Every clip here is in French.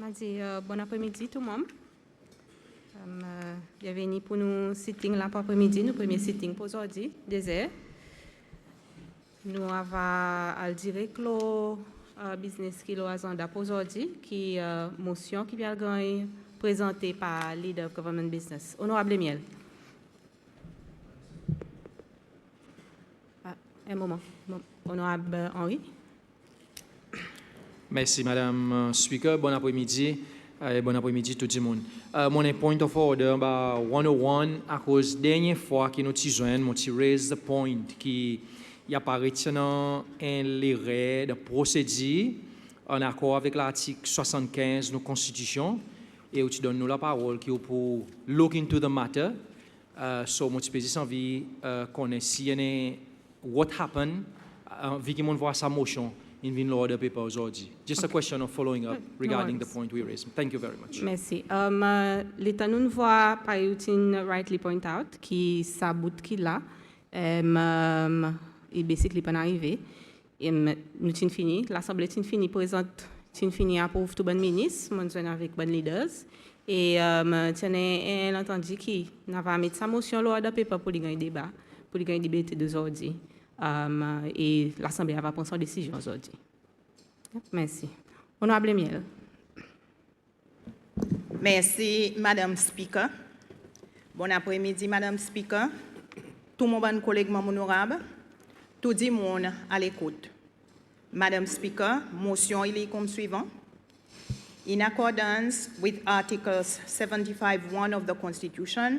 Bon après-midi tout le monde. Bienvenue pour nous sitting là pour après-midi, nous premier sitting pour aujourd'hui, désert. Nous avons à direct le business qui est agenda pour aujourd'hui, qui est motion qui vient présentée par Leader of Government Business. Honorable Miel. Un moment. Honorable Henri. Merci, Madame Speaker. Bon après-midi. Bon après-midi tout le monde. Mon point of order 101 à cause dernière fois que nous avons raise the point qui apparaît dans l'erreur de procédure en accord avec l'article 75 de la Constitution et tu donnes nous la parole qui pour look into the matter. So moi je envie connaître si what happened vu que mon voit sa motion in the order paper aujourd'hui. Just a question of following up regarding the point we raised. Thank you very much. Merci. L'État nous voit par routine rightly point out qui sa bout qui là et basically pas arrivé et nous tin fini l'assemblée tin fini présente tin fini approuve tout bon ministre mon avec bon leaders et tenait entendu qui n'a pas mettre sa motion l'ordre paper pour gagner débat pour gagner débat d'aujourd'hui. Et l'Assemblée va prendre son décision aujourd'hui. Merci. Honorable Miel. Merci, Madame Speaker. Bon après-midi, Madame Speaker. Tout mon bon collègue honorable, tout le monde à l'écoute. Madame Speaker, motion il est comme suivant. In accordance with Articles 75(1) of the Constitution,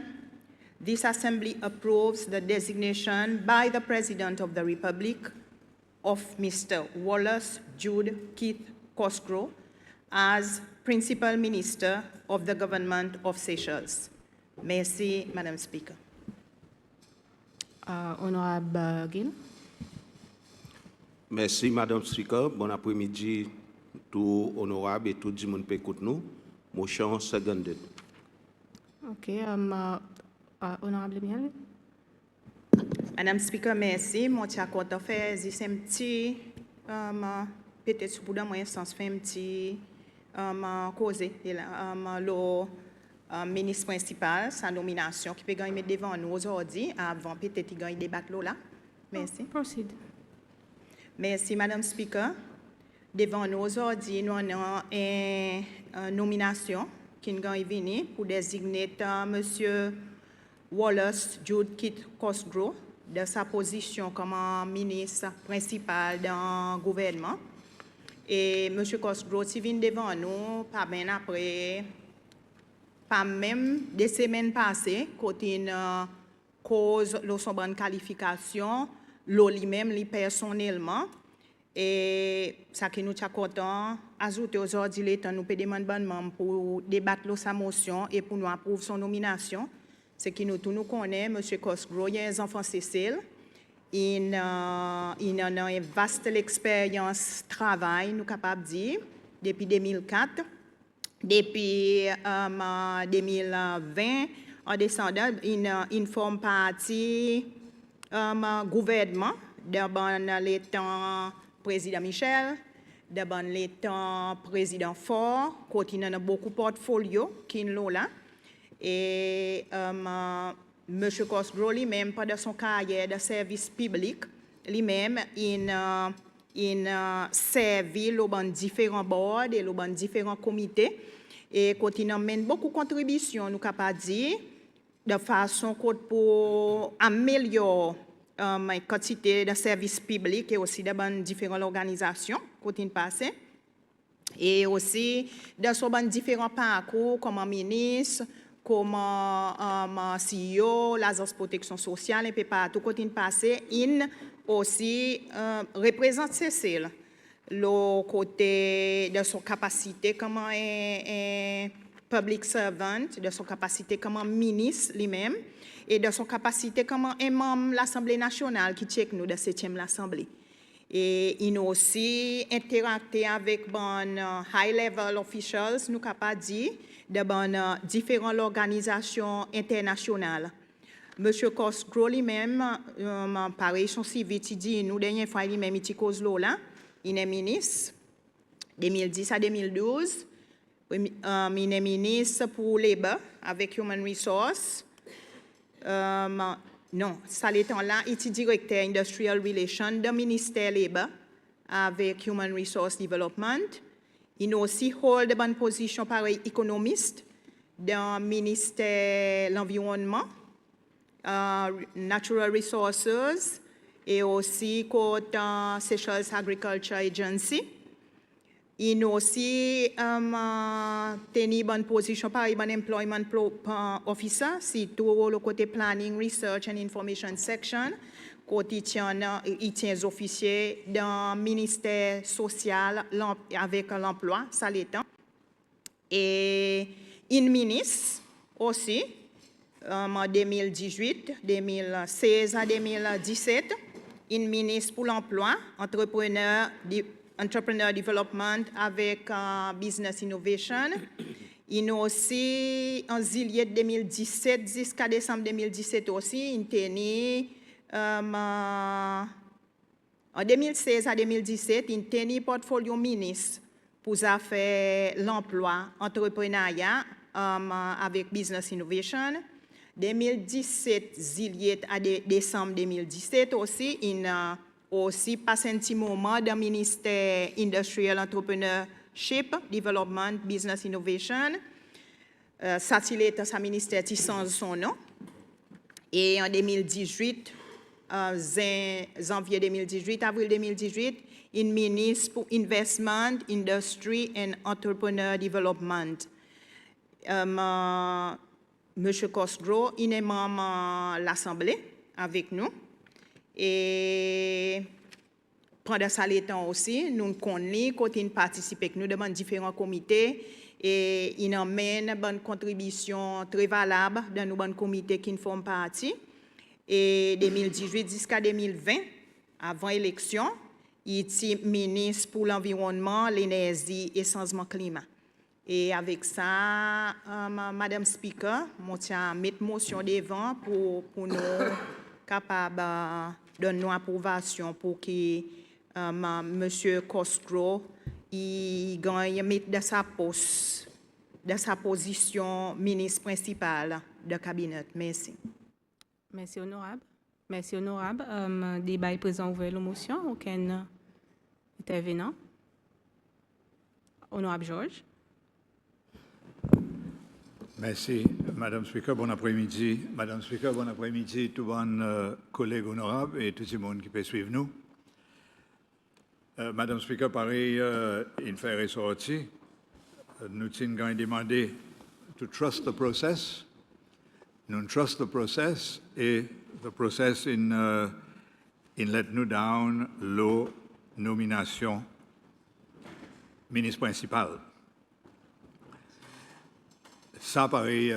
this Assembly approves the designation by the President of the Republic of Mr. Wallace Jude Keith Cosgrove as Principal Minister of the Government of Seychelles. Merci, Madam Speaker. Honorable Gill. Merci, Madam Speaker. Bon après-midi, tout honorable et tout le monde qui écoute nous. Motion seconded. OK. Honorable Miel. Madame Speaker, merci. Mon tia compte fait c'est un petit peut-être pour dans mon instance fait un petit causer le ministre principal sa nomination qui peut gagner devant nous aujourd'hui avant peut-être il gagne débat là. Merci. Proceed. Merci Madame Speaker. Devant nous aujourd'hui nous avons une nomination qui est venue pour désigner monsieur Wallace Jude Keith Cosgrove de sa position comme ministre principal dans le gouvernement. Et M. Cosgrove, s'il vient devant nous, pas bien après, pas même des semaines passées, côté une cause de son bonne qualification, lui-même, lui personnellement. Et ça qui nous est content, ajouter aujourd'hui l'État nous peut demander bonnement pour débattre sa motion et pour nous approuver son nomination. C'est qui nous tous nous connaît, M. Cosgrove, il a un enfant Cécile. Il a une vaste expérience de travail, nous capables de dire, depuis 2004. Depuis 2020, en descendant, il forme partie gouvernement, dans les temps président Michel, dans les temps président Ford, quand il a beaucoup de portfolios qui sont là. Et M. Cosgrove lui-même, pendant son carrière de service public, lui-même, il servi les différents boards et les différents comités. Et quand il amène beaucoup de contributions, nous capables de dire, de façon pour améliorer la quantité de services publics et aussi de différentes organisations quand il passe. Et aussi, dans son différents parcours comme ministre, comme CEO, l'agence protection sociale, et puis partout quand il passe, il aussi représente Cécile, le côté de son capacité comme un public servant, de son capacité comme ministre lui-même, et de son capacité comme un membre de l'Assemblée nationale qui check nous de 7e l'Assemblée. Et il a aussi interacté avec high-level officials, nous capables de dire, de différentes organisations internationales. M. Cosgrove lui-même, pareil, son CV, il dit, nous, dernière fois, il est ministre, 2010 à 2012, Premier ministre pour Labor avec Human Resources. Non, ça l'étant là, il est directeur Industrial Relations du ministère Labor avec Human Resource Development. Il a aussi hold de bonne position pareil économiste dans le ministère de l'Environnement, Natural Resources et aussi côté Seychelles Agriculture Agency. Il a aussi tenu bonne position pareil bon employment officer, surtout le côté planning, research and information section. Côté il tient officiers dans le ministère social avec l'emploi, ça l'étant. Et une ministre aussi, en 2018, 2016 à 2017, une ministre pour l'emploi, entrepreneur development avec business innovation. Il y a aussi en juillet 2017 jusqu'à décembre 2017 aussi, il tenait en 2016 à 2017, il tenait portfolio ministre pour faire l'emploi, entrepreneuriat avec business innovation. 2017 juillet à décembre 2017 aussi, il a aussi passé un petit moment dans le ministère Industrial Entrepreneurship, Development, Business Innovation. Ça, c'est sa ministère qui change son nom. Et en 2018, janvier 2018, avril 2018, il ministre pour Investment, Industry and Entrepreneur Development. Monsieur Cosgrove, il est membre de l'Assemblée avec nous. Et pendant ça, les temps aussi, nous connaissons, quand il participe avec nous dans différents comités, et il emmène une bonne contribution très valable dans nos bons comités qui font partie. Et 2018 jusqu'à 2020, avant l'élection, il était ministre pour l'environnement, l'énergie et le changement climat. Et avec ça, Madame Speaker, je vais mettre motion devant pour nous capables de donner approbation pour que M. Cosgrove gagne de sa poste, de sa position ministre principal du cabinet. Merci. Merci, honorable. Merci, honorable. Débat est présent ouvert la motion. Aucun intervenant. Honorable Georges. Merci, Madame Speaker. Bon après-midi. Madame Speaker, bon après-midi, tous les collègues honorables et tout le monde qui peut suivre nous. Madame Speaker, pareil, il fait ressortir. Nous avons demandé to trust the process. Nous trust the process et the process in let nous down la nomination ministre principal. Ça, pareil,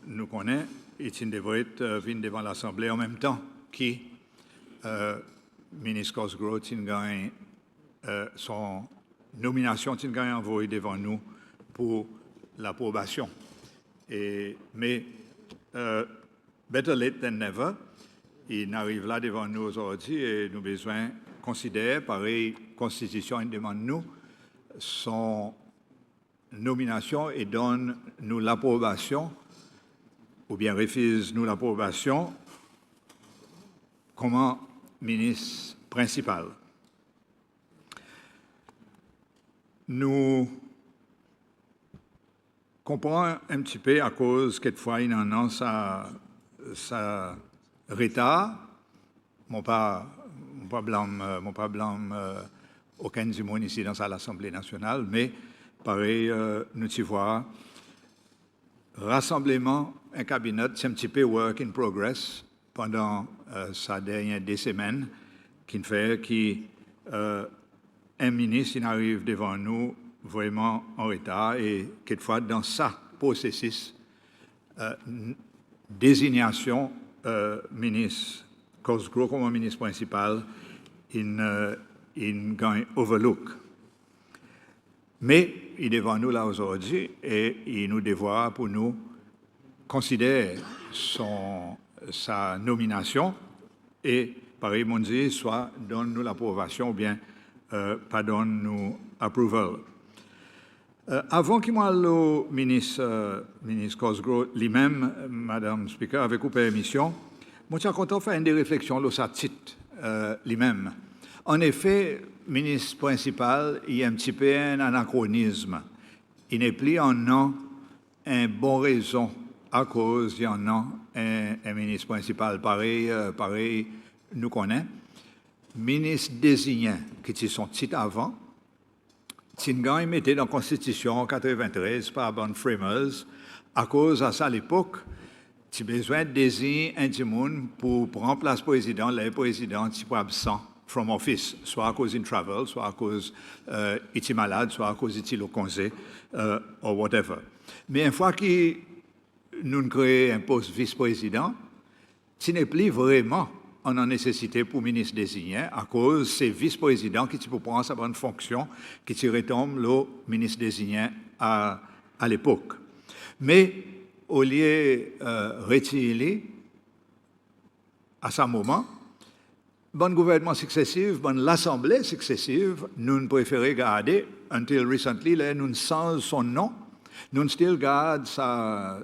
nous connaissons, et il devrait venir devant l'Assemblée en même temps que ministre Cosgrove gagne son nomination, il gagne envoyé devant nous pour l'approbation. Mais better late than never, il arrive là devant nous aujourd'hui et nous avons besoin de considérer, pareil, Constitution demande nous son nomination et donne nous l'approbation ou bien refuse nous l'approbation comme ministre principal. Nous comprenons un petit peu à cause quelquefois il en a sa retard. Mon pas blâme aucun du monde ici dans l'Assemblée nationale, mais pareil, nous y voyons, rassemblement, un cabinet, c'est un petit peu work in progress pendant sa dernière des semaines, qui fait qu'un ministre arrive devant nous vraiment en retard et quelquefois dans ça processus, désignation ministre Cosgrove comme ministre principal, il gagne overlook. Mais il est devant nous là aujourd'hui et il nous devra pour nous considérer sa nomination et, pareil, mon Dieu, soit donne-nous l'approbation ou bien pas donne-nous approval. Avant qu'il m'aille le ministre Cosgrove lui-même, Madame Speaker, avec vous permission, moi je suis content de faire des réflexions sur sa titre lui-même. En effet, ministre principal, il y a un petit peu un anachronisme. Il n'est plus en an une bonne raison à cause il y en a un ministre principal pareil nous connaît. Ministre désigné, qui est son titre avant, Tingan il mettait dans la Constitution en 93 par Bon Framers, à cause à ça à l'époque, tu as besoin de désigner un monde pour prendre place président, le président qui est absent from office, soit à cause d'une travel, soit à cause il est malade, soit à cause il est au congé, ou whatever. Mais une fois que nous créons un poste vice-président, ce n'est plus vraiment en nécessité pour ministre désigné, à cause c'est vice-président qui peut prendre sa bonne fonction, qui retombe le ministre désigné à l'époque. Mais au lieu de retirer à ce moment, bon gouvernement successif, bonne l'Assemblée successive, nous préférons garder, until recently, là, nous changeons son nom, nous still gardons sa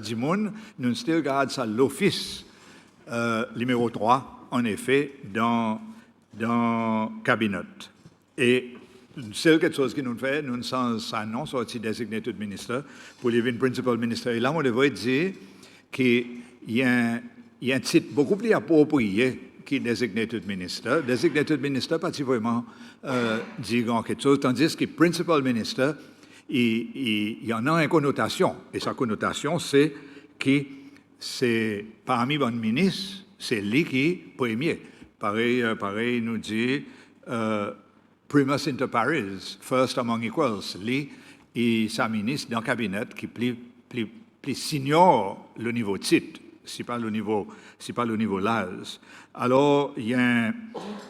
dimoun, nous still gardons sa l'office numéro 3, en effet, dans le cabinet. Et c'est quelque chose que nous faisons, nous changeons sa nom, sorti designated minister, pour living principal minister. Et là, on devrait dire qu'il y a un titre beaucoup plus approprié qui designated minister. Designated minister, pas vraiment dit quelque chose, tandis que principal minister, il y en a une connotation. Et sa connotation, c'est que c'est parmi les ministres, c'est lui qui est premier. Pareil, nous dit primus inter pares, first among equals. Lui et sa ministre dans le cabinet qui plus senior le niveau titre. C'est pas le niveau l'âge. Alors, il y a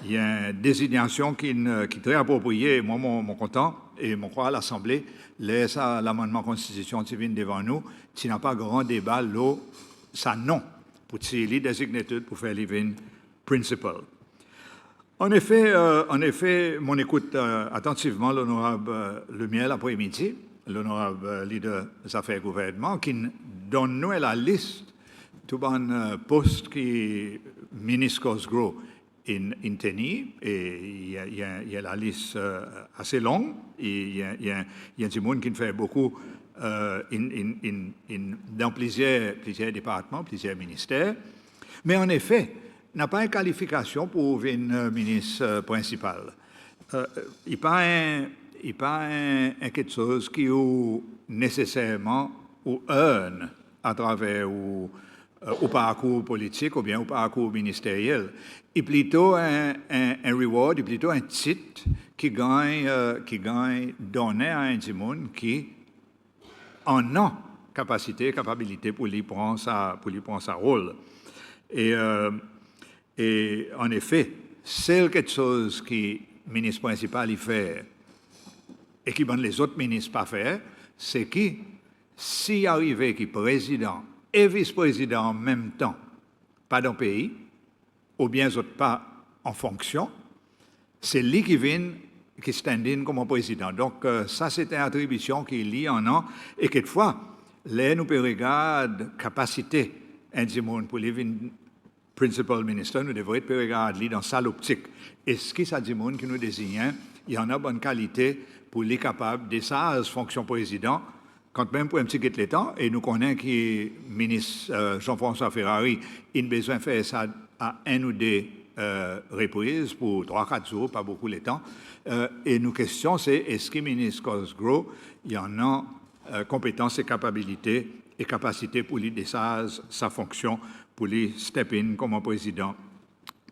une désignation qui est très appropriée. Moi, mon content, et mon croix à l'Assemblée, laisse l'amendement constitution qui vient devant nous, qui n'a pas grand débat, là, ça non, pour les designated pour faire living principal. En effet, mon écoute attentivement l'honorable Lumière l'après-midi, l'honorable leader des affaires gouvernement, qui donne nous la liste tout bon poste qui ministre Cosgrove in tenu, et il y a la liste assez longue, et il y a des gens qui fait beaucoup dans plusieurs départements, plusieurs ministères. Mais en effet, n'a pas une qualification pour un ministre principal. Il n'y a pas quelque chose qui est nécessairement ou earn à travers au parcours politique ou bien au parcours ministériel. Il plutôt un reward, il plutôt un titre qui gagne donné à un monde qui en a capacité pour lui prendre sa rôle. Et en effet, c'est quelque chose que le ministre principal y fait et qui les autres ministres pas faire, c'est que s'il arrivait que président et vice-président en même temps, pas dans le pays, ou bien pas en fonction, c'est lui qui vient, qui stand in comme président. Donc, ça, c'est une attribution qui est liée en an, et quelquefois, là, nous pouvons regarder capacité individuelle pour les principal minister, nous devrions regarder dans sa optique. Est-ce que ça dit monde qui nous désigne, il y en a bonne qualité pour les capables de sa fonction président, quand même pour un petit peu de temps, et nous connaissons que le ministre Jean-François Ferrari, il a besoin de faire ça à un ou deux reprises pour 3-4 jours, pas beaucoup de temps. Et nos questions, c'est est-ce que le ministre Cosgrove, il y en a compétences et capacités et capacité pour lui décharger sa fonction, pour lui step in comme président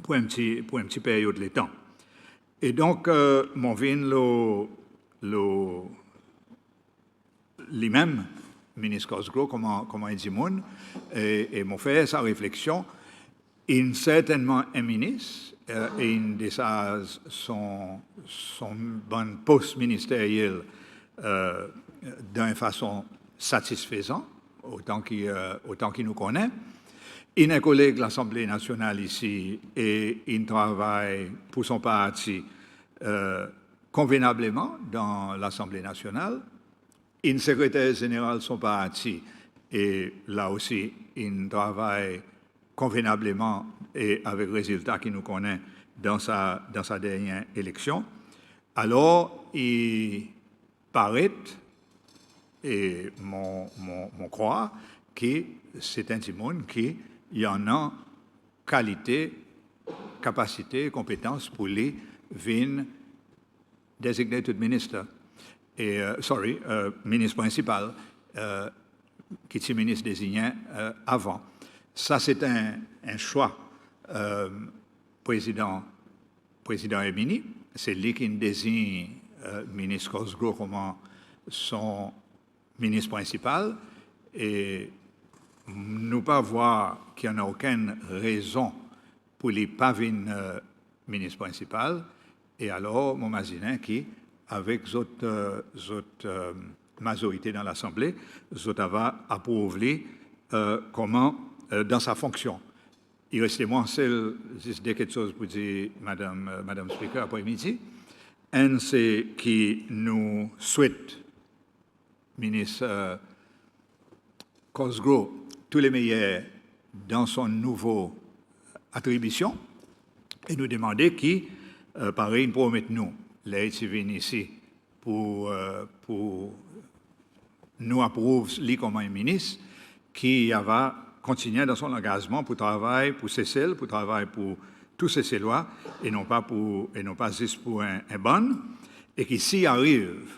pour un petit période de temps. Et donc, mon vin lui-même, ministre Cosgrove, comment il dit moun, et m'ont fait sa réflexion. Il certainement un ministre, et il décharge son bon poste ministériel d'une façon satisfaisante, autant qu'il nous connaît. Il est un collègue de l'Assemblée nationale ici et il travaille pour son parti convenablement dans l'Assemblée nationale. Une secrétaire générale sont partis et là aussi, ils travaillent convenablement et avec résultat qui nous connaît dans sa dernière élection. Alors, il paraît, et mon croire, que c'est un petit monde qui y en a qualité, capacité, compétence pour les venir designated minister, et, ministre principal, qui est ministre désigné avant. Ça, c'est un choix président Emini. C'est lui qui désigne ministre Cosgrove comme son ministre principal. Et nous pas voir qu'il n'y a aucune raison pour les pas venir ministre principal. Et alors, mon imagine qui, avec d'autres majorités dans l'Assemblée, d'autres va approuver comment dans sa fonction. Il reste moi seul, juste quelque chose pour dire, Madame Speaker, après-midi. Un, c'est qui nous souhaite, ministre Cosgrove, tous les meilleurs dans son nouveau attribution et nous demander qui, pareil, promet nous, les venir ici pour nous approuver lui comme un ministre qui va continuer dans son engagement pour travailler pour Cécile, pour travailler pour tous ces Célois et non pas juste pour un bon, et qui s'y arrive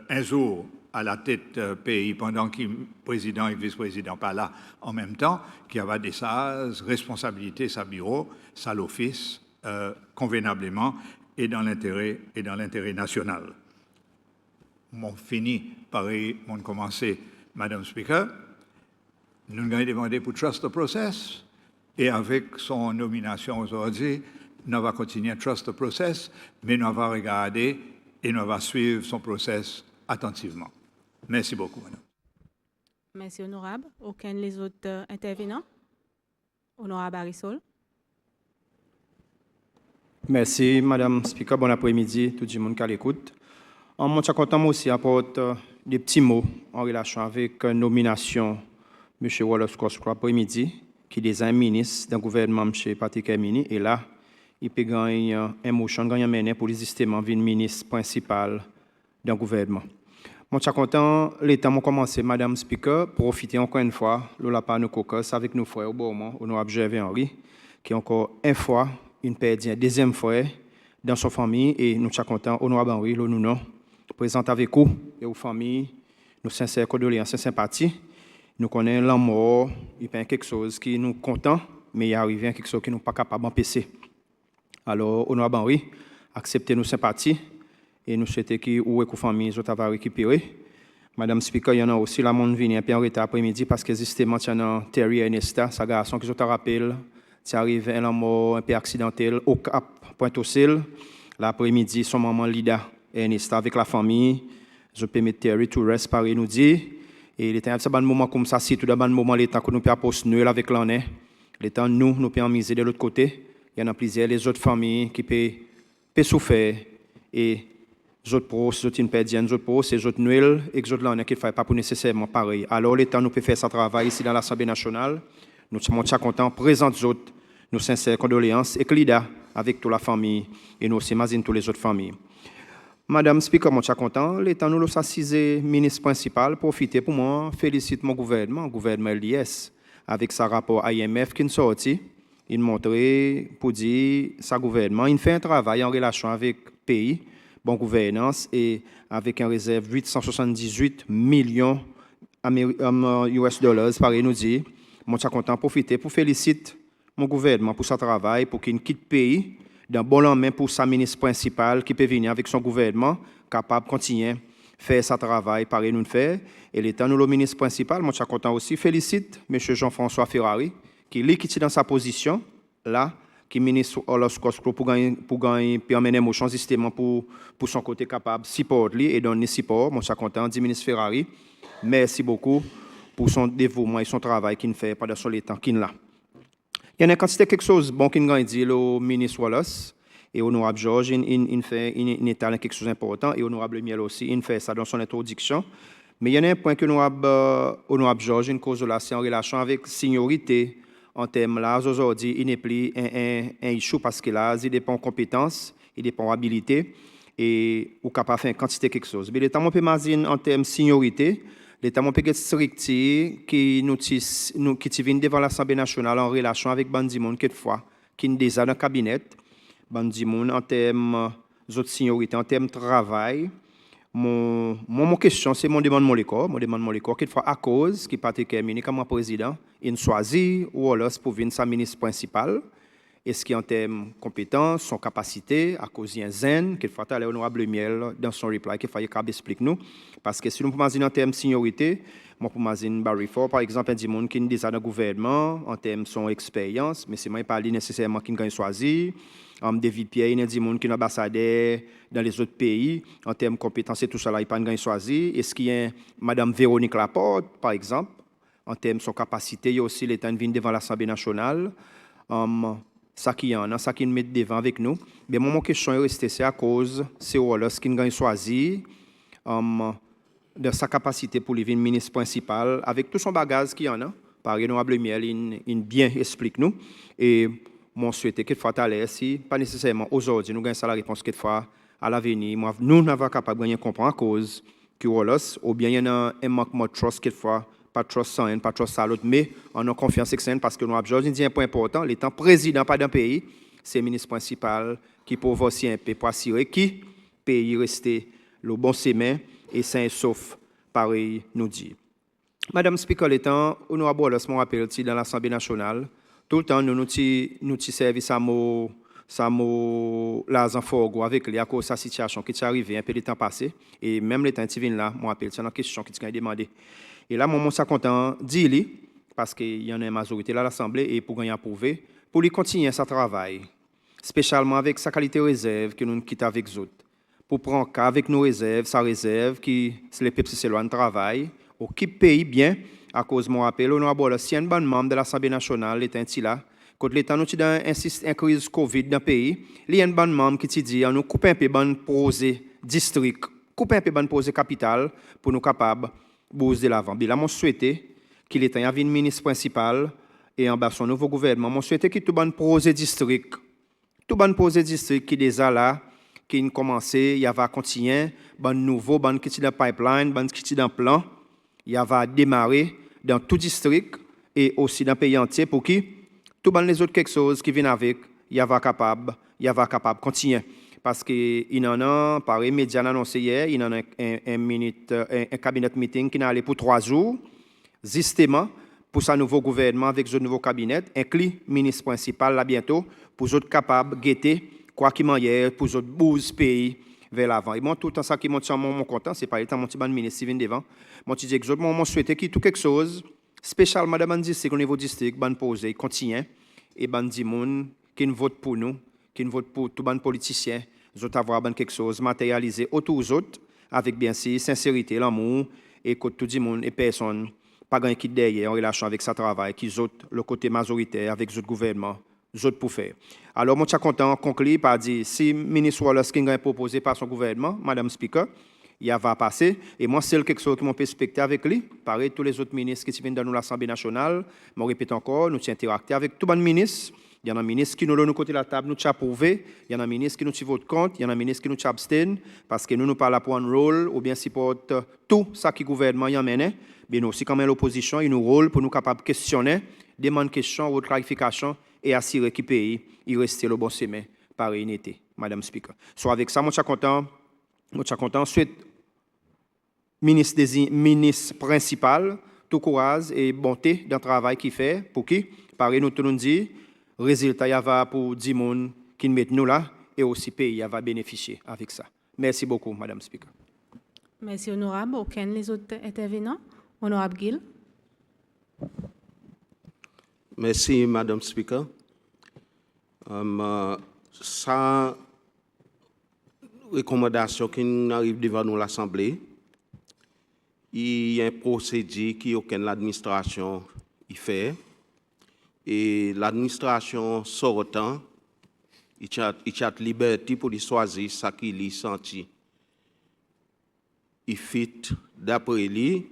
un jour à la tête pays pendant que président et vice-président pas là en même temps, qui avait des responsabilités, sa bureau, sa l'office, convenablement et dans l'intérêt national. Mon fini, pareil, mon commencé, Madame Speaker, nous avons demandé pour trust the process et avec son nomination aujourd'hui, nous allons continuer à trust the process, mais nous allons regarder et nous allons suivre son process attentivement. Merci beaucoup, madame. Merci, honorable. Aucun des autres intervenants? Honorable Arisol. Merci, Madame Speaker. Bon après-midi, tout le monde qui l'écoute. Je suis content aussi apporte des petits mots en relation avec la nomination de M. Wallace Cosgrove après-midi, qui est un ministre d'un gouvernement, M. Patrick Hermini, et là, il peut gagner un motion, gagner pour les justement le ministre principal d'un gouvernement. Je suis content, l'État m'a commencé, Madame Speaker, profiter encore une fois, l'Olapa nous caucus avec nos frères au bon moment, honorable Gervais Henry, qui est encore une fois, une deuxième fois dans sa famille, et nous sommes contents, honorable Henry, nous présente avec vous et aux familles, nos sincères condoléances et sympathies. Nous connaissons la mort, il y a quelque chose qui nous content, mais il y a arrivé quelque chose qui nous pas capable d'empêcher. Alors, honorable Henry, acceptez nos sympathies. Et nous souhaitons que vous et vos familles soient récupérées. Madame Speaker, il y en a aussi, la monde vient un peu en retard après-midi parce que justement, il y a Terry Ernesta, sa garçon qui se rappelle, c'est arrivé à la mort un peu accidentelle au Cap Pointe-aux-Cils. L'après-midi, son maman Lida Ernesta avec la famille. Je peux mettre Terry tout reste par nous dire. Et il était un bon moment comme ça, si tout d'un bon moment, l'état que nous pouvons poster Noël avec l'année. L'état nous pouvons miser de l'autre côté. Il y en a plusieurs, les autres familles qui peuvent souffrir. Et les autres pros, les autres impédiens, les autres pros, c'est les autres Noël et les autres l'année qui ne font pas pour nécessairement pareil. Alors, l'État nous peut faire ce travail ici dans l'Assemblée nationale. Nous sommes très contents, présente autres, nos sincères condoléances et que l'IDA avec toute la famille et nous aussi, imagine toutes les autres familles. Madame Speaker, je suis content. L'État nous l'a assisé ministre principal. Profiter pour moi, félicite mon gouvernement, LDS, avec sa rapport IMF qui est sorti. Il montre pour dire sa gouvernement. Il fait un travail en relation avec le pays, bonne gouvernance et avec un réserve 878 millions US dollars, pareil nous dit. Je suis content de profiter pour féliciter mon gouvernement pour son travail, pour qu'il quitte le pays d'un bon lendemain pour sa ministre principale qui peut venir avec son gouvernement, capable de continuer à faire son travail, pareil nous le fait. Et l'État, nous, le ministre principal, je suis content aussi, félicite M. Jean-François Ferrari, qui est dans sa position, là, qui est ministre Wallace Cosgrove pour gagner, puis emmener motion justement pour son côté capable de supporter et donner support. Je suis content, dit ministre Ferrari. Merci beaucoup pour son dévouement et son travail qu'il fait pendant son temps qu'il a. Il y a une quantité de quelque chose bon qu'il a dit le ministre Wallace Et honorable Georges, il étale quelque chose d'important. Et honorable Miel aussi, il fait ça dans son introduction. Mais il y en a un point que honorable Georges, une cause là, c'est en relation avec seniorité. En termes là, aujourd'hui, il n'est plus un issue parce que là, il dépend de compétences, il dépend d'habilité et ou capable de faire une quantité quelque chose. Mais l'État, on peut imaginer en termes de seniorité, l'État, on peut être strict qui vient devant l'Assemblée nationale en relation avec Bandimon quelquefois, qui est déjà dans le cabinet. Bandimon en termes de seniorité, en termes de travail. Mon question, c'est mon demande mon l'école. Quelquefois, à cause, qui partait comme président, il choisit ou alors pour venir sa ministre principal. Est-ce qu'en termes de compétences, son capacité, à cause d'un zen, quelquefois, tu as l'honorable Miel dans son reply, qu'il fallait qu'il explique nous. Parce que si nous pouvons en termes de seniorité, moi, pour imaginer Barry Ford, par exemple, un monde qui est déjà dans le gouvernement, en termes de son expérience, mais c'est moi pas nécessairement qui a choisi. David Pierre, il y a des gens qui sont ambassadeurs dans les autres pays, en termes de compétences et tout ça, il n'y a pas de choisi. Est-ce qu'il y a Mme Véronique Laporte, par exemple, en termes de son capacité, il y a aussi l'État qui vient devant l'Assemblée nationale. Ça qui y en a, ça qui nous met devant avec nous. Mais mon question est restée, c'est à cause, c'est Wallace qui a choisi de sa capacité pour devenir ministre principal, avec tout son bagage qu'il y en a. Par honorable Miel, il bien explique nous. Et mon souhait quelquefois à l'aise, si pas nécessairement aujourd'hui, nous gagnons ça la réponse quelquefois à l'avenir. Nous n'avons pas capable de comprendre à cause que Wallace, ou bien il y en a un manquement de trust quelquefois, pas de trust sans un, pas de trust sans l'autre, mais on a confiance externe parce que nous avons dit un point important, l'étant président pas d'un pays, c'est le ministre principal qui peut aussi un peu pour assurer qui pays resté le bon chemin et sain et sauf, pareil nous dit. Madame Speaker, l'étant, honorable Wallace, mon rappel dans l'Assemblée nationale, tout le temps, nous service à l'argent fort avec lui à cause de sa situation qui est arrivée un peu de temps passé. Et même les temps qui viennent là, je rappelle, c'est une question qui est demandée. Et là, moi, je suis content d'y parce qu'il y en a une majorité à l'Assemblée et pour gagner approuvé, pour lui continuer sa travail, spécialement avec sa qualité réserve que nous quittons avec les autres. Pour prendre cas avec nos réserves, sa réserve, qui, c'est les peuples c'est loin de travail, ou qui paye bien. À cause de mon rappel, honorable, si un bon membre de l'Assemblée nationale est là, quand l'État nous dans une crise Covid dans le pays, il y a un bon membre qui dit nous couper un peu de projet district, couper un peu de projet capital pour nous capables de bouger l'avant. Là, je souhaite qu'il ait un ministre principal et en bas son nouveau gouvernement. Je souhaite que tout bon projet district, qui est déjà là, qui a commencé, il va continuer, bon nouveau, bon qui est dans pipeline, bon qui est dans plan, il va démarrer dans tout district et aussi dans le pays entier pour qui tout les autres quelque chose qui viennent avec, il va capable de continuer. Parce qu'il y en a, par les médias annoncé hier, il y en a un cabinet meeting qui est allé pour 3 jours, justement, pour sa nouveau gouvernement avec ce nouveau cabinet, inclus le ministre principal là bientôt, pour les autres capables de guetter quoi qu'il en ait, pour les autres 12 pays vers l'avant. Et moi, tout le temps, ça qui m'a content, c'est pas le temps, mon petit ministre qui vient devant. Moi, je dis que je souhaite qu'il y ait tout quelque chose, spécialement Madame district, au niveau district, ban posé, continue, et ban dit moun qui vote pour nous, qui vote pour tout ban politicien, nous avoir ban quelque chose matérialisé autour des autres, avec bien sûr sincérité, l'amour, et que tout le monde et personne, pas gagne qui derrière en relation avec sa travail, qui autres, le côté majoritaire, avec les autres gouvernements, les autres pour faire. Alors, moi, je suis content de conclure par dire, si le ministre Wallace qui a proposé par son gouvernement, Madame Speaker, il va passer. Et moi, c'est quelque chose qui m'a respecté avec lui. Pareil, tous les autres ministres qui viennent dans l'Assemblée nationale, je répète encore, nous interactions avec tous les ministres. Il y en a un ministre qui nous donne côté de la table, nous approuvé. Il y en a un ministre qui nous vote contre. Il y en a un ministre qui nous abstient parce que nous pas là pour un rôle ou bien supporte tout ça qui gouvernement y emmène. Mais nous aussi, quand même, l'opposition, il nous rôle pour nous capables de questionner, demander questions ou clarifications et assurer que le pays il reste le bon chemin par unité, Madame Speaker. Soit avec ça, moi, je suis content. Ensuite, ministre principal, tout courage et bonté dans le travail qu'il fait. Pour qui? Pareil, nous tout dit, résultat, il y a pour 10 personnes qui mettent nous là et aussi le pays va bénéficier avec ça. Merci beaucoup, Madame Speaker. Merci, honorable. Aucun des autres intervenants? Honorable Gill. Merci, Madame Speaker. Sa recommandation qui arrive devant nous l'Assemblée, il y a un procédé qui aucune administration y fait. Et l'administration sortant, il a liberté pour choisir ce qu'il senti. Il fit d'après lui,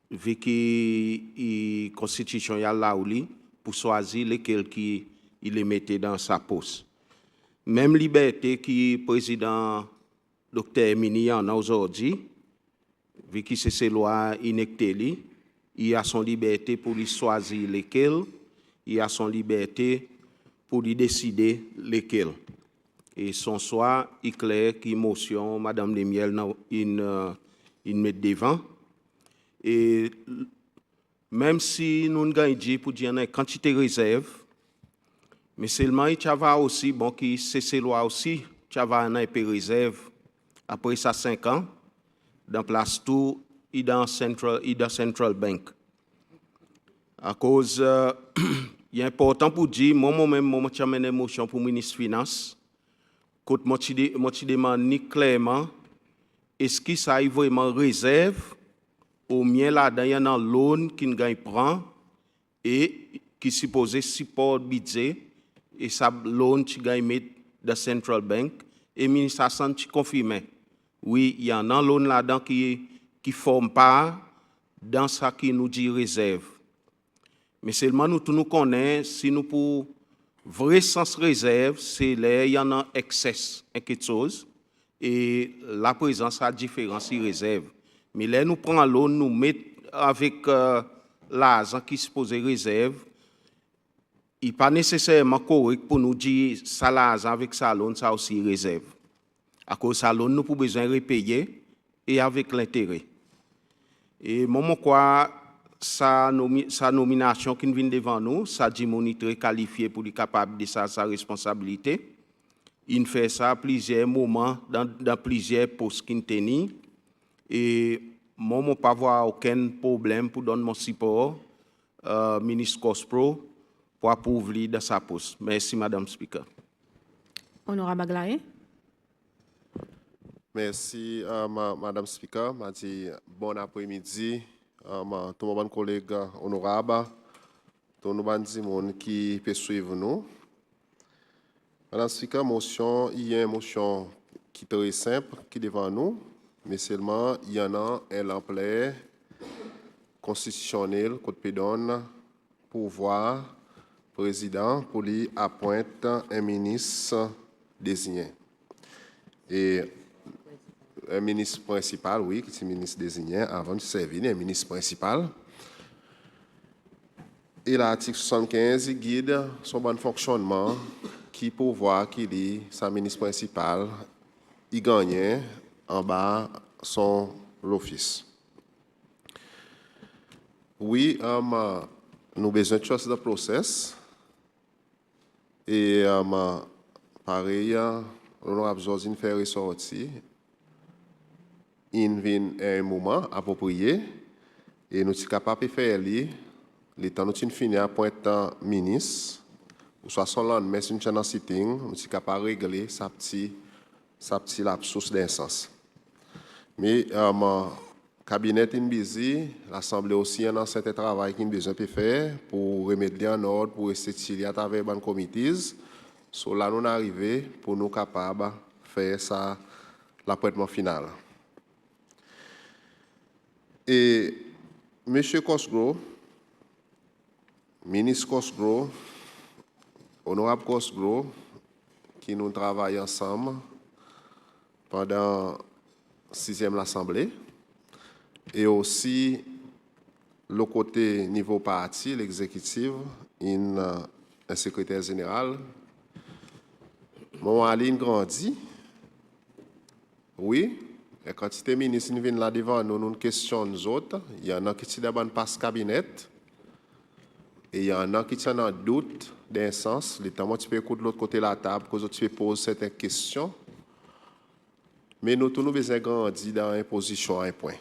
vu que la Constitution y a là où lui, pour choisir lesquels qui il les mettait dans sa poste. Même liberté que le président Dr. Mini en a aujourd'hui, vu que c'est ces lois inactées, il a son liberté pour lui choisir lesquels, il a son liberté pour lui décider lesquels. Et son choix, il est clair qu'émotion, Madame Lemiel, il met devant. Et même si nous gagnons pour dire une quantité de réserve, mais seulement il y a aussi, bon, qui c'est ces lois aussi, il y a un peu de réserve. Après ça, 5 ans, dans place tout, il dans Central Bank. À cause, il est important pour dire, moi-même, j'ai une émotion pour le ministre des Finances. Quand je demande clairement, est-ce que ça est vraiment réserve au mieux là-dedans, il y a un loan qui gagne prend et qui supposé support budget et ça loan qui gagne mettre de Central Bank et le ministre a senti confirmé. Oui, il y a un loan là-dedans qui forme pas dans ce qui nous dit réserve. Mais seulement nous connaissons, si nous pour vrai sens réserve, c'est là il y en a excès, quelque chose, et la présence a différence réserve. Mais là nous prenons l'eau, nous mettons avec l'argent qui se pose réserve, il n'est pas nécessairement correct pour nous dire ça l'argent avec ça l'eau, ça aussi réserve. À cause de ça l'eau, nous avons besoin de repayer et avec l'intérêt. Et moi, quoi, sa nomination qui vient devant nous, ça dit moniteur qualifié pour être capable de sa responsabilité. Il fait ça à plusieurs moments, dans plusieurs postes qu'il tenait. Et moi, je ne pas avoir aucun problème pour donner mon support ministre Cospro pour approuver dans sa poste. Merci, Madame Speaker. Honorable Aglaé. Merci, Madame Speaker. Je dis bon après-midi. Tous mes collègues honorables, tous nos gens qui peuvent suivre nous. Madame Speaker, il y a une motion qui est très simple, qui est devant nous, mais seulement il y en a un emploi constitutionnel qui donne pouvoir président pour lui appointer un ministre désigné. Et un ministre principal, oui, qui est ministre désigné avant de servir, un ministre principal. Et l'article 75 guide son bon fonctionnement qui pouvoir qu'il est sa ministre principal, il gagne en bas son l'office. Oui, nous avons besoin de trust the process. Et pareil, l'honorable Josine fait ressortir. Il vient un moment approprié et nous sommes capables de faire le temps nous sommes finis à pointer ministre, ou soit son lendemain, si nous sommes en sitting, nous sommes capables de régler sa petite lapsus d'insens. Mais le cabinet est busy, l'Assemblée aussi a un certain travail qu'il a besoin de faire pour remettre en ordre, pour essayer à travers les comités. So là, nous arrivons pour nous capables de faire ça, l'appointement final. Et M. Cosgrove, ministre Cosgrove, honorable Cosgrove, qui nous travaillons ensemble pendant la 6e Assemblée, et aussi le côté niveau parti, l'exécutif, un secrétaire général. Mon Aline grandit, oui. Et quand les ministres viennent là devant nous, nous questionnons nous autres. Il y en a qui sont dans le passe cabinet. Et il y en a qui sont en doute d'un sens. Les temps, tu peux écouter de l'autre côté de la table, que tu peux poser certaines questions. Mais nous, tous nous besoin grandir dans une position à un point.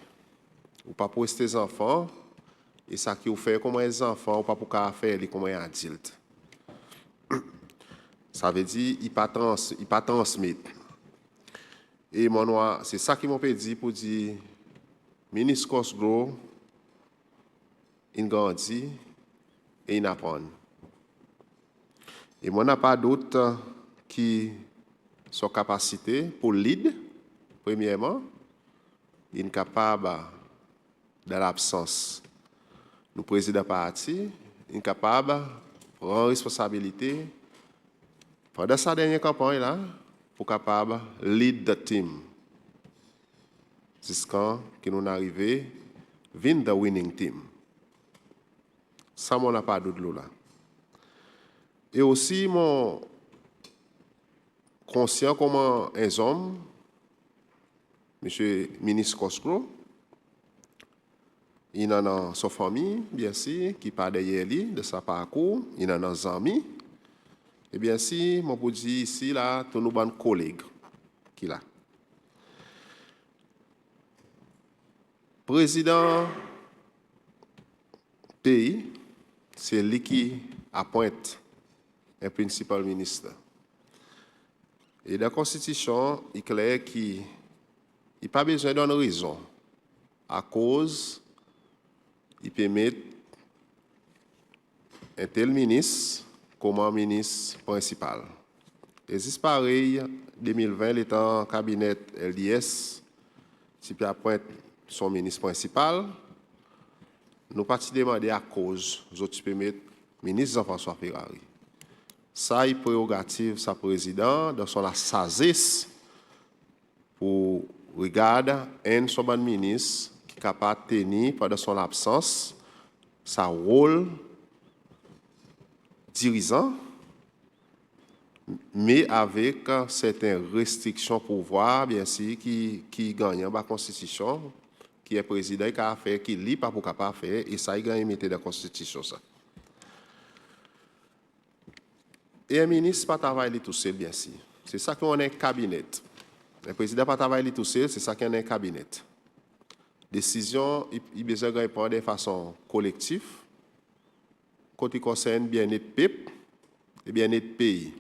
Ou pas pour tes enfants, et ça qui vous fait comme un enfant, ou pas pour faire comme un adulte. Ça veut dire qu'il ne pas transmettre. Et c'est ça qui m'a dit pour dire, ministre Cosgrove, il grandit et il apprend. Et moi, n'a pas d'autre qui son capacité pour lead, premièrement, il est capable, dans l'absence du président parti, il est capable de prendre responsabilité pendant sa dernière campagne là, pour capable lead the team. Jusqu'à ce nous arrivons win the winning team. Ça, on n'a pas de doute là. Et aussi, mon conscient comme un homme, monsieur ministre Coscro, il en a sa famille, bien sûr, qui part derrière lui, de sa parcours, il en a des amis. Et bien sûr, mon pour dire ici, là, tous nos bons collègues qui là. Président pays, c'est lui qui appointe un principal ministre. Et dans la Constitution, il est clair qu'il n'y a pas besoin d'une raison à cause il permet un tel ministre comme un ministre principal. Et c'est pareil, 2020, l'état en cabinet LDS, si il appointe son ministre principal, nous pas demander à cause, nous autres permettre ministre Jean-François Ferrari. Ça est prérogative sa président dans son sagesse pour regarder un son ministre qui est capable de tenir pendant son absence sa rôle dirigeant, mais avec certaines restrictions pouvoir, bien sûr, qui gagnent dans la Constitution, qui est président, qui a fait, qui lit pas pour capable faire, et ça, il gagne mettre dans la Constitution. Ça. Et un ministre pas travailler tout seul, bien sûr. C'est ça qu'on a un cabinet. Le président pas travailler tout seul, c'est ça qu'on a un cabinet. Décision, il besoin de prendre de façon collective, quand il concerne bien-être peuple et bien-être pays.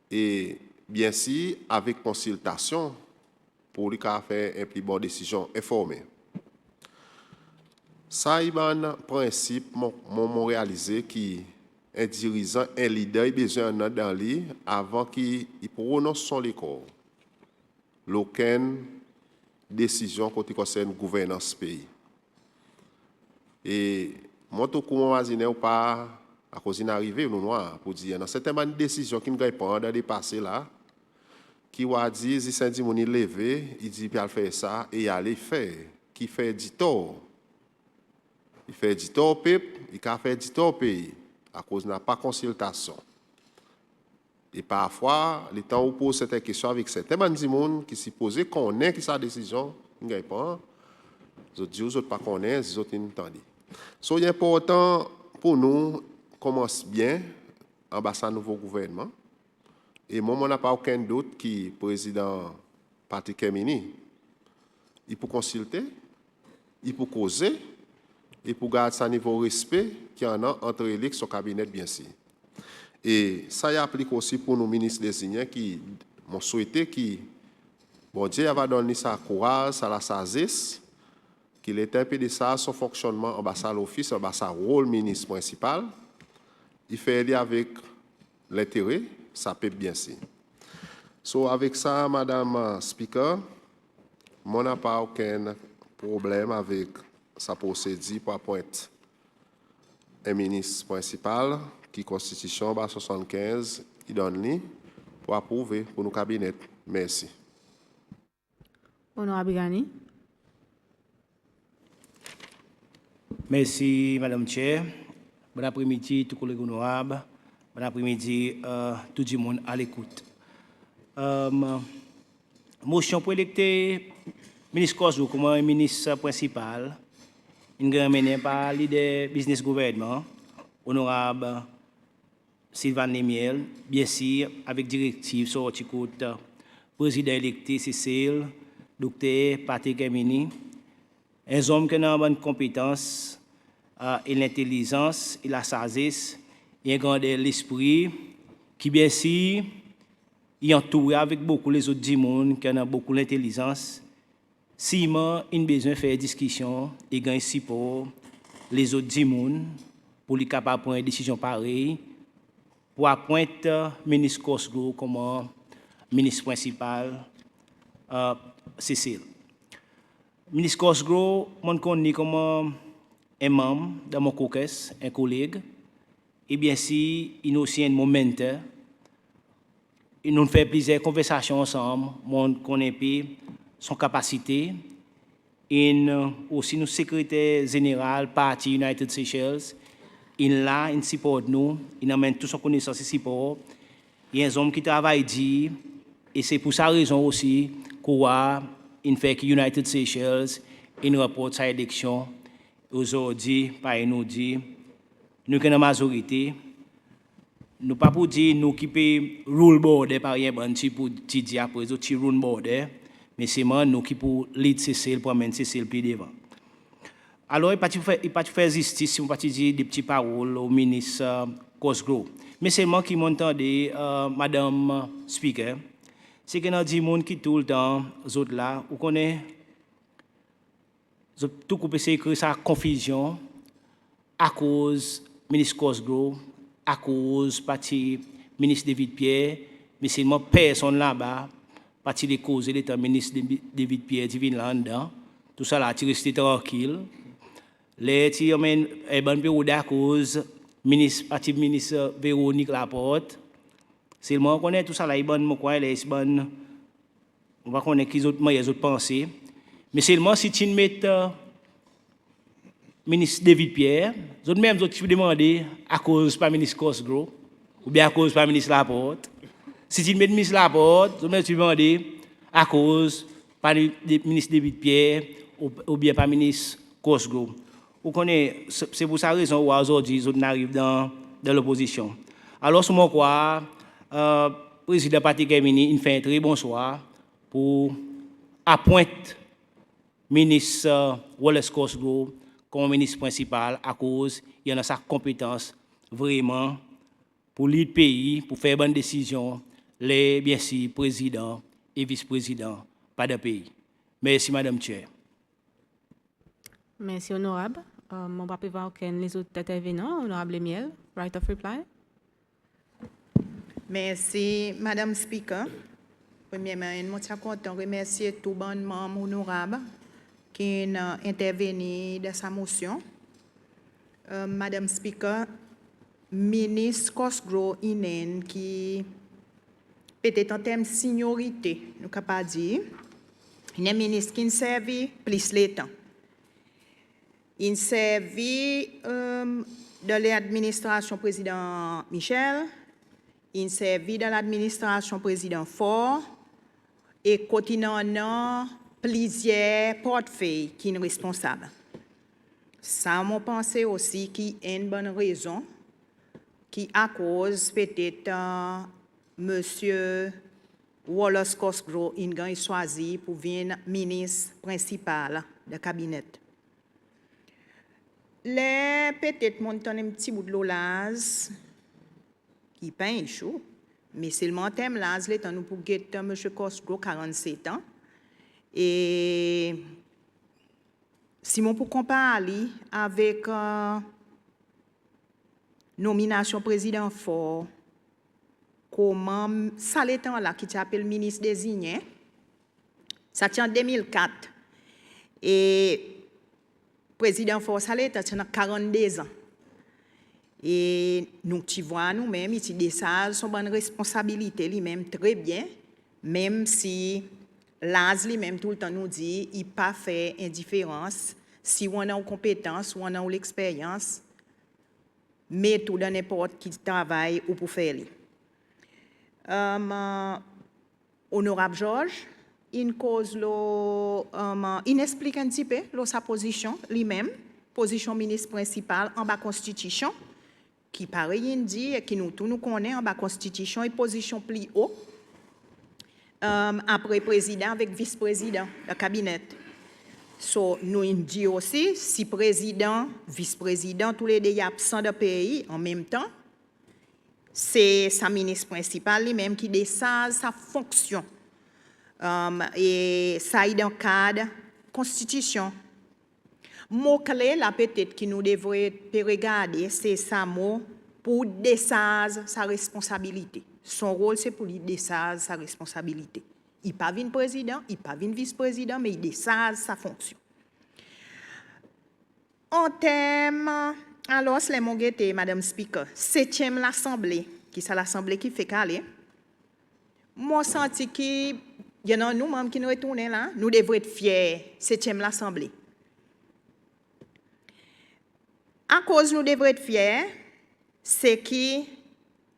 Et bien sûr, avec consultation, pour lui faire une plus bonne décision informée. Ça, il y a un principe, mon réalisé, qui un dirigeant, un leader, il a besoin dans lui avant qu'il prononce son corps. Aucune décision quand il concerne la gouvernance pays. Et moi, tout le monde imagine pas à cause d'arriver nous noirs pour dire dans certaines décisions qui nous prendre dans les passés là qui va dire si c'est dit mon il lever il dit il faire ça et aller faire qui fait du tort il fait du tort peuple il a fait du tort pays à cause n'a pas consultation et parfois les temps où pose cette question avec certains monde qui s'y poser connaît qui sa décision il gagne pas les autres disent pas connaît les autres n'entendent. So, il est important pour nous commencer bien ambassade nouveau gouvernement. Et moi, on n'a pas aucun doute que le président Patrick Kemini, il peut consulter, il peut causer, il peut garder ce niveau de respect qu'il y en a entre lui et son cabinet, bien sûr. Et ça y applique aussi pour nos ministres désignés qui m'ont souhaité que bon Dieu va donner sa courage, sa sagesse, qu'il interpelle de ça son fonctionnement ambassade l'office, ambassade rôle ministre principal. Il fait avec l'intérêt, ça peut bien sûr. So, avec ça, Madame Speaker, moi n'a pas aucun problème avec sa procédure pour appointer un ministre principal qui Constitution 75 il donne pour approuver pour nos cabinets. Merci. Honorable Gani. Merci, Madame Chair. Bon après-midi, tout collègue honorable. Bon après-midi, tout le monde à l'écoute. Motion pour électer ministre Cosou comme ministre principal, une menée par leader business gouvernement, honorable Sylvain Lemiel, bien sûr, avec directive sur le président électé Cécile, docteur Patrick Kemini, un homme qui a une bonne compétence et l'intelligence et la sagesse et un grand l'esprit qui bien sûr est entouré avec beaucoup les autres du monde qui ont beaucoup d'intelligence. Si moi il a besoin de faire discussion et gagner support les autres du monde pour les capables de prendre une décision pareille pour appointer le ministre Cosgrove comme ministre principal Cécile. Le ministre Cosgrove, je connais comme un membre de mon caucus, un collègue, et bien si il est aussi un mentor. Nous faisons plusieurs conversations ensemble, je connais son capacité, et aussi notre secrétaire général, parti United Seychelles, il là, il supporte nous, il amène toute son connaissance et support. Il y a un homme qui travaille dit, et c'est pour sa raison aussi qu'il fait que United Seychelles, il rapporte sa élection. Aujourd'hui, par nous dit, nous sommes en majorité. Nous pas pour dire nous qui peut rule border par rien bon pour dire après autres rule border, mais c'est nous qui pour lead Cécile pour amener Cécile plus devant. Alors, il ne pas faire justice si on pas dire des petites paroles au ministre Cosgrove. Mais c'est moi qui m'entends Madame Speaker, c'est que nous dit monde qui tout le temps, les autres là, vous connaissez, tout couper c'est écrit ça confusion à cause ministre Cosgrove, à cause parti ministre David Pierre, mais c'est moi personne là-bas, parti les causes l'état ministre David Pierre qui vient là-dedans, tout ça là, tu restes tranquille. Les tu amènes bon période à cause parti ministre Véronique Laporte, c'est moi connaît tout ça là, bon moi quoi les bon on va connaître qui autres moyens autres penser, mais seulement si tu mets ministre David Pierre, les mêmes autres qui demander à cause pas ministre Cosgrove ou bien à cause pas ministre Laporte. Si tu mets ministre Laporte, les mêmes tu demander à cause pas ministre David Pierre ou bien pas ministre Cosgrove. Vous connaissez, c'est pour sa raison aujourd'hui ils arrivent dans l'opposition. Alors ce quoi président Patrick Hermini il fait un très bon choix pour appointer ministre Wallace Cosgrove comme ministre principal à cause il y en a sa compétence vraiment pour leader le pays, pour faire bonne décision, les bien sûr présidents et vice-présidents pas de pays. Merci Madame Chair. Merci honorable. On va voir les autres intervenants. Honorable Miel, right of reply. Merci Madame Speaker. Premièrement, je suis content de remercier tous les membres honorables qui ont intervenu dans sa motion. Madame Speaker, ministre Cosgrove Inen qui peut-être en termes de seniorité, nous ne pouvons pas dire, il est un ministre qui servi plus le temps. Il servi dans l'administration président Michel, il servi dans l'administration président Ford et continuant plusieurs portefeuilles qui sont responsables. Ça m'a pensé aussi qu'il y a une bonne raison qui à cause peut-être monsieur Wallace Cosgrove il choisi pour devenir ministre principal du cabinet. Les peut-être montant un petit bout de l'olaz qui peint chaud, mais seulement thème l'az les temps nous pour guetter monsieur Cosgrove 47 ans et si mon pour comparer avec nomination président Ford comment ça les temps là qui s'appelle ministre désigné ça tient en 2004 et président Ford ça les temps 42 ans et nous tu vois nous-mêmes il décharge son bonne responsabilité lui-même très bien même si l'AS lui-même tout le temps nous dit il pas fait indifférence si on a une compétence ou on a l'expérience mais tout dans n'importe qui travaille ou pour faire lui. Honorable Georges, il cause il explique un petit peu sa position lui-même, position ministre principal en bas constitution, qui pareil il dit et qui nous tous nous connaît en bas constitution et position plus haut après président avec vice-président le cabinet. So, nous dit aussi, si président, vice-président, tous les deux absents de pays en même temps, c'est sa ministre principale lui-même qui décharge sa fonction. Et ça est dans le cadre constitution. Mot clé là peut-être qui nous devrait regarder, c'est ça mot pour descendre sa responsabilité. Son rôle, c'est pour lui descendre sa responsabilité. Il n'est pas venu président, il n'est pas venu vice-président, mais il descend sa fonction. En termes, alors, c'est mon guetté, Madame Speaker, 7e l'Assemblée, qui c'est l'Assemblée qui fait caler. Moi, senti qu'il y en a nous, même qui nous retournons là, nous devons être fiers, 7e l'Assemblée. À cause nous devons être fiers, c'est que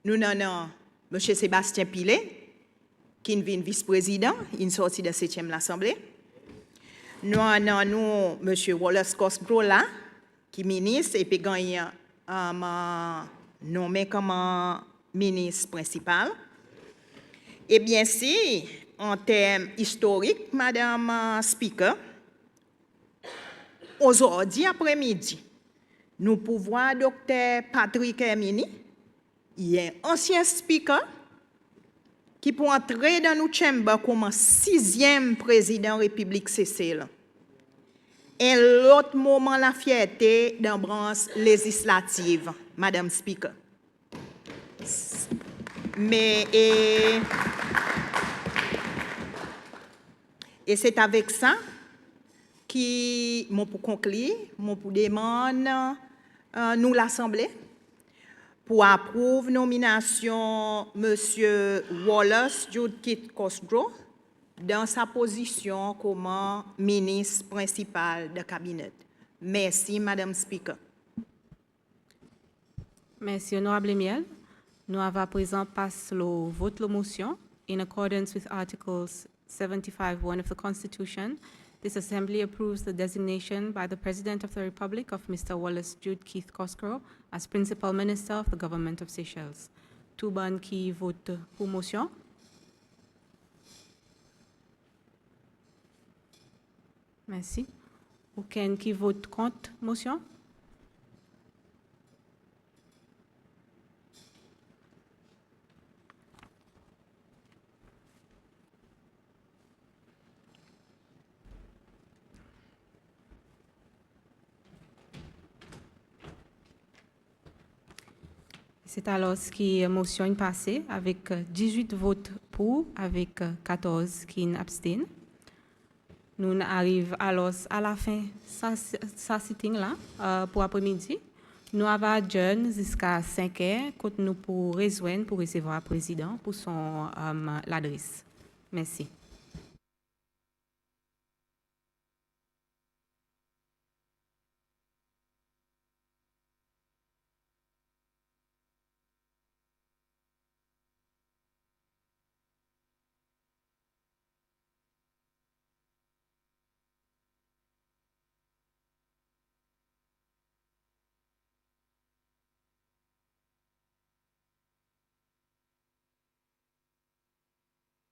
nous avons M. Sébastien Pilet, qui vient vice-président, il sorti de 7e l'Assemblée. Nous avons M. Wallace Cosgrove là, qui est ministre, et puis il nommé comme ministre principal. Et bien si, en termes historiques, Madame Speaker, aujourd'hui après-midi, nous pouvons Dr. Patrick Hermini, il est ancien speaker, qui peut entrer dans nos chambres comme 6e président République Seychelles. Et l'autre moment, la fierté dans la branche législative, Madame Speaker. Mais, et c'est avec ça que, moi pour conclure, moi pour demander nous l'Assemblée pour approuver nomination M. Wallace Judkith Cosgrove dans sa position comme ministre principal de cabinet. Merci, Madame Speaker. Merci, Honorable Miel. Nous avons à présent passé le vote de la motion. In accordance with Articles 75(1) of the Constitution, this Assembly approves the designation by the President of the Republic of Mr. Wallace Judkith Cosgrove as Principal Minister of the Government of Seychelles. Tout le monde qui vote pour motion? Merci. Aucun qui vote contre motion? C'est alors ce qui est motion passée avec 18 votes pour, avec 14 qui abstiennent. Nous arrivons alors à la fin de ce sitting-là pour après-midi. Nous avons adjourné jusqu'à 5 heures quand nous pour rejoindre pour recevoir le président pour son l'adresse. Merci.